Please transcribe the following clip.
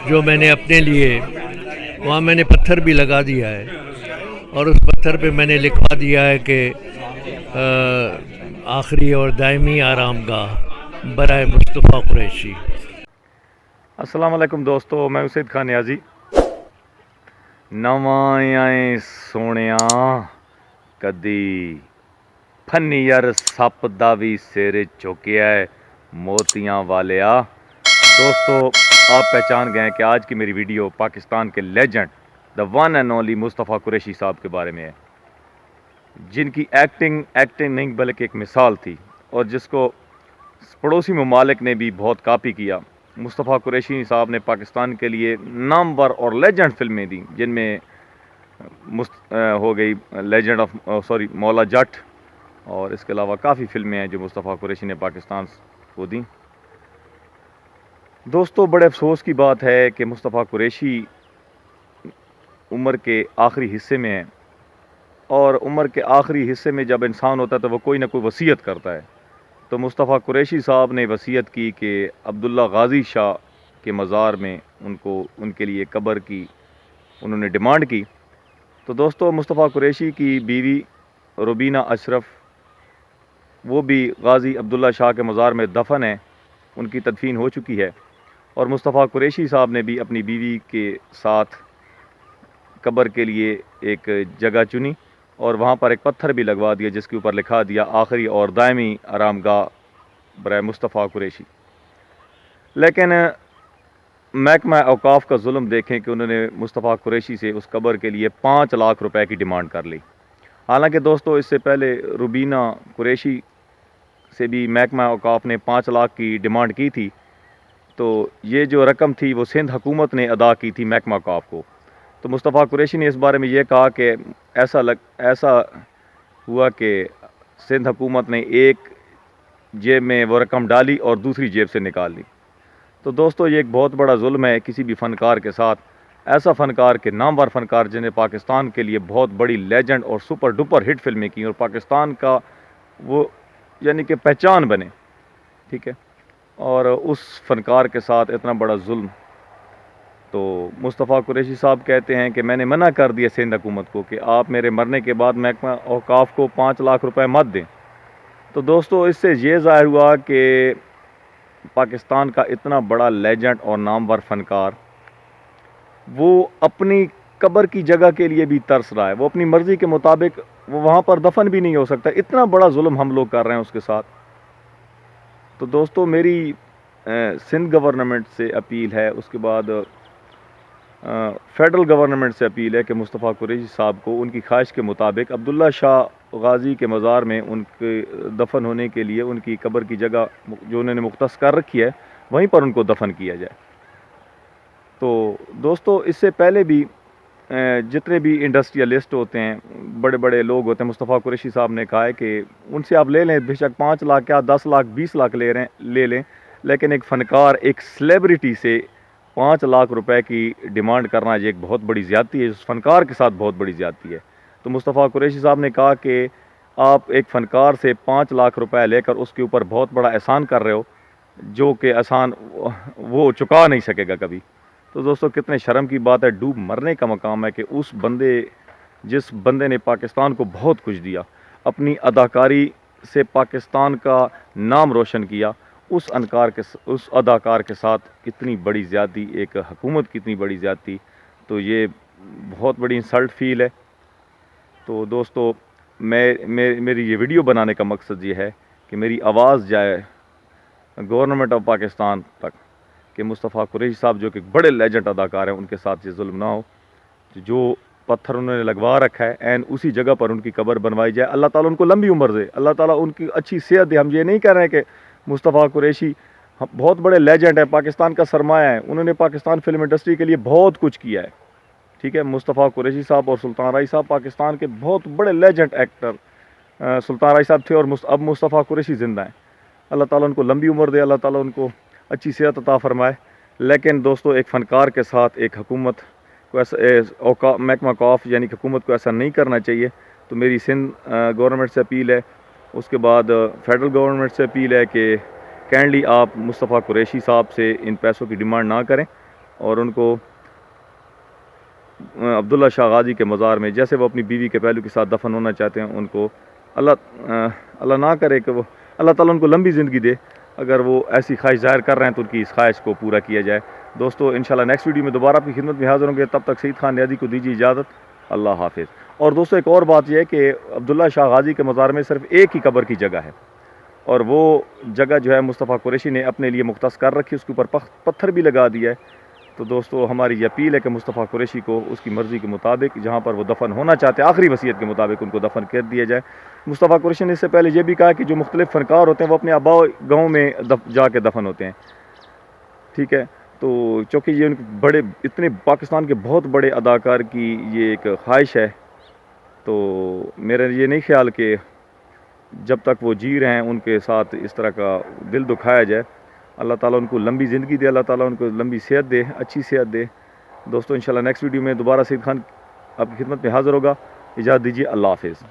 جو میں نے اپنے لیے وہاں میں نے پتھر بھی لگا دیا ہے اور اس پتھر پہ میں نے لکھوا دیا ہے کہ آخری اور دائمی آرام گاہ برائے مصطفیٰ قریشی۔ السلام علیکم دوستو، میں سید خان نیازی۔ نواں آئے سونیاں کدی فنی یار سپ دا بھی سر چوکیا ہے موتیاں والیا۔ دوستو، آپ پہچان گئے کہ آج کی میری ویڈیو پاکستان کے legend the one and only Mustafa Qureshi sahib کے بارے میں ہے، جن کی ایکٹنگ نہیں بلکہ ایک مثال تھی اور جس کو پڑوسی ممالک نے بھی بہت کاپی کیا۔ مصطفیٰ قریشی صاحب نے پاکستان کے لیے نامور اور لیجنڈ فلمیں دیں، جن میں ہو گئی لیجنڈ آف مولا جٹ، اور اس کے علاوہ کافی فلمیں ہیں جو مصطفیٰ قریشی نے پاکستان کو دیں۔ دوستو، بڑے افسوس کی بات ہے کہ مصطفیٰ قریشی عمر کے آخری حصے میں ہیں، اور عمر کے آخری حصے میں جب انسان ہوتا ہے تو وہ کوئی نہ کوئی وصیت کرتا ہے۔ تو مصطفیٰ قریشی صاحب نے وصیت کی کہ عبداللہ غازی شاہ کے مزار میں ان کے لیے قبر کی انہوں نے ڈیمانڈ کی۔ تو دوستو، مصطفیٰ قریشی کی بیوی روبینہ اشرف، وہ بھی غازی عبداللہ شاہ کے مزار میں دفن ہے، ان کی تدفین ہو چکی ہے، اور مصطفیٰ قریشی صاحب نے بھی اپنی بیوی کے ساتھ قبر کے لیے ایک جگہ چنی اور وہاں پر ایک پتھر بھی لگوا دیا جس کے اوپر لکھا دیا آخری اور دائمی آرام گاہ برائے مصطفیٰ قریشی۔ لیکن محکمہ اوقاف کا ظلم دیکھیں کہ انہوں نے مصطفیٰ قریشی سے اس قبر کے لیے 5 لاکھ روپے کی ڈیمانڈ کر لی۔ حالانکہ دوستو، اس سے پہلے روبینہ قریشی سے بھی محکمہ اوقاف نے 5 لاکھ کی ڈیمانڈ کی تھی، تو یہ جو رقم تھی وہ سندھ حکومت نے ادا کی تھی محکمہ اوقاف کو۔ تو مصطفیٰ قریشی نے اس بارے میں یہ کہا کہ ایسا ہوا کہ سندھ حکومت نے ایک جیب میں وہ رقم ڈالی اور دوسری جیب سے نکال لی۔ تو دوستو، یہ ایک بہت بڑا ظلم ہے کسی بھی فنکار کے ساتھ، ایسا فنکار کے نامور فنکار جنہیں پاکستان کے لیے بہت بڑی لیجنڈ اور سپر ڈپر ہٹ فلمیں کی اور پاکستان کا وہ یعنی کہ پہچان بنے، ٹھیک ہے، اور اس فنکار کے ساتھ اتنا بڑا ظلم۔ تو مصطفیٰ قریشی صاحب کہتے ہیں کہ میں نے منع کر دیا سندھ حکومت کو کہ آپ میرے مرنے کے بعد محکمہ اوقاف کو 5 لاکھ روپے مت دیں۔ تو دوستو، اس سے یہ ظاہر ہوا کہ پاکستان کا اتنا بڑا لیجنڈ اور نامور فنکار وہ اپنی قبر کی جگہ کے لیے بھی ترس رہا ہے، وہ اپنی مرضی کے مطابق وہ وہاں پر دفن بھی نہیں ہو سکتا، اتنا بڑا ظلم ہم لوگ کر رہے ہیں اس کے ساتھ۔ تو دوستو، میری سندھ گورنمنٹ سے اپیل ہے، اس کے بعد فیڈرل گورنمنٹ سے اپیل ہے کہ مصطفیٰ قریشی صاحب کو ان کی خواہش کے مطابق عبداللہ شاہ غازی کے مزار میں ان کے دفن ہونے کے لیے ان کی قبر کی جگہ جو انہوں نے مختص کر رکھی ہے وہیں پر ان کو دفن کیا جائے۔ تو دوستو، اس سے پہلے بھی جتنے بھی انڈسٹریلسٹ ہوتے ہیں، بڑے بڑے لوگ ہوتے ہیں، مصطفیٰ قریشی صاحب نے کہا ہے کہ ان سے آپ لے لیں، بے شک 5 لاکھ کیا 10 لاکھ 20 لاکھ لے لیں، لیکن ایک فنکار، ایک سیلیبریٹی سے 5 لاکھ روپے کی ڈیمانڈ کرنا یہ ایک بہت بڑی زیادتی ہے، اس فنکار کے ساتھ بہت بڑی زیادتی ہے۔ تو مصطفیٰ قریشی صاحب نے کہا کہ آپ ایک فنکار سے 5 لاکھ روپے لے کر اس کے اوپر بہت بڑا احسان کر رہے ہو، جو کہ احسان وہ چکا نہیں سکے گا کبھی۔ تو دوستو، کتنے شرم کی بات ہے، ڈوب مرنے کا مقام ہے کہ جس بندے نے پاکستان کو بہت کچھ دیا، اپنی اداکاری سے پاکستان کا نام روشن کیا، اس اداکار کے ساتھ کتنی بڑی زیادتی، ایک حکومت کی اتنی بڑی زیادتی، تو یہ بہت بڑی انسلٹ فیل ہے۔ تو دوستو، میری یہ ویڈیو بنانے کا مقصد یہ ہے کہ میری آواز جائے گورنمنٹ آف پاکستان تک کہ مصطفیٰ قریشی صاحب جو کہ بڑے لیجنڈ اداکار ہیں، ان کے ساتھ یہ ظلم نہ ہو، جو پتھر انہوں نے لگوا رکھا ہے این اسی جگہ پر ان کی قبر بنوائی جائے۔ اللہ تعالیٰ ان کو لمبی عمر دے، اللہ تعالیٰ ان کی اچھی صحت دے۔ ہم یہ نہیں کہہ رہے ہیں کہ مصطفیٰ قریشی بہت بڑے لیجنڈ ہیں، پاکستان کا سرمایہ ہے، انہوں نے پاکستان فلم انڈسٹری کے لیے بہت کچھ کیا ہے، ٹھیک ہے۔ مصطفیٰ قریشی صاحب اور سلطان رائی صاحب پاکستان کے بہت بڑے لیجنڈ ایکٹر سلطان رائی صاحب تھے، اور اب مصطفیٰ قریشی زندہ ہیں۔ اللہ تعالیٰ ان کو لمبی عمر دے، اللہ تعالیٰ ان کو اچھی صحت عطا فرمائے۔ لیکن دوستو، ایک فنکار کے ساتھ ایک حکومت کو ایسا محکمہ اوقاف یعنی کہ حکومت کو ایسا نہیں کرنا چاہیے۔ تو میری سندھ گورنمنٹ سے اپیل ہے، اس کے بعد فیڈرل گورنمنٹ سے اپیل ہے کہ کائنڈلی آپ مصطفیٰ قریشی صاحب سے ان پیسوں کی ڈیمانڈ نہ کریں، اور ان کو عبداللہ شاہ غازی کے مزار میں جیسے وہ اپنی بیوی کے پہلو کے ساتھ دفن ہونا چاہتے ہیں، ان کو اللہ نہ کرے کہ وہ اللہ تعالیٰ ان کو لمبی زندگی دے، اگر وہ ایسی خواہش ظاہر کر رہے ہیں تو ان کی اس خواہش کو پورا کیا جائے۔ دوستو انشاءاللہ نیکسٹ ویڈیو میں دوبارہ آپ کی خدمت میں حاضر ہوں گے، تب تک سعید خان نیازی کو دیجیے اجازت، اللہ حافظ۔ اور دوستو ایک اور بات یہ ہے کہ عبداللہ شاہ غازی کے مزار میں صرف ایک ہی قبر کی جگہ ہے، اور وہ جگہ جو ہے مصطفیٰ قریشی نے اپنے لیے مختص کر رکھی، اس کے اوپر پتھر بھی لگا دیا ہے۔ تو دوستو ہماری یہ اپیل ہے کہ مصطفیٰ قریشی کو اس کی مرضی کے مطابق جہاں پر وہ دفن ہونا چاہتے ہیں، آخری وصیت کے مطابق ان کو دفن کر دیا جائے۔ مصطفیٰ قریشی نے اس سے پہلے یہ بھی کہا کہ جو مختلف فنکار ہوتے ہیں وہ اپنے آباء گاؤں میں جا کے دفن ہوتے ہیں، ٹھیک ہے۔ تو چونکہ یہ بڑے اتنے پاکستان کے بہت بڑے اداکار کی یہ ایک خواہش ہے، تو میرا یہ نہیں خیال کہ جب تک وہ جی رہے ہیں ان کے ساتھ اس طرح کا دل دکھایا جائے۔ اللہ تعالیٰ ان کو لمبی زندگی دے، اللہ تعالیٰ ان کو لمبی صحت دے، اچھی صحت دے۔ دوستو انشاءاللہ نیکسٹ ویڈیو میں دوبارہ سعید خان آپ کی خدمت میں حاضر ہوگا، اجازت دیجیے، اللہ حافظ۔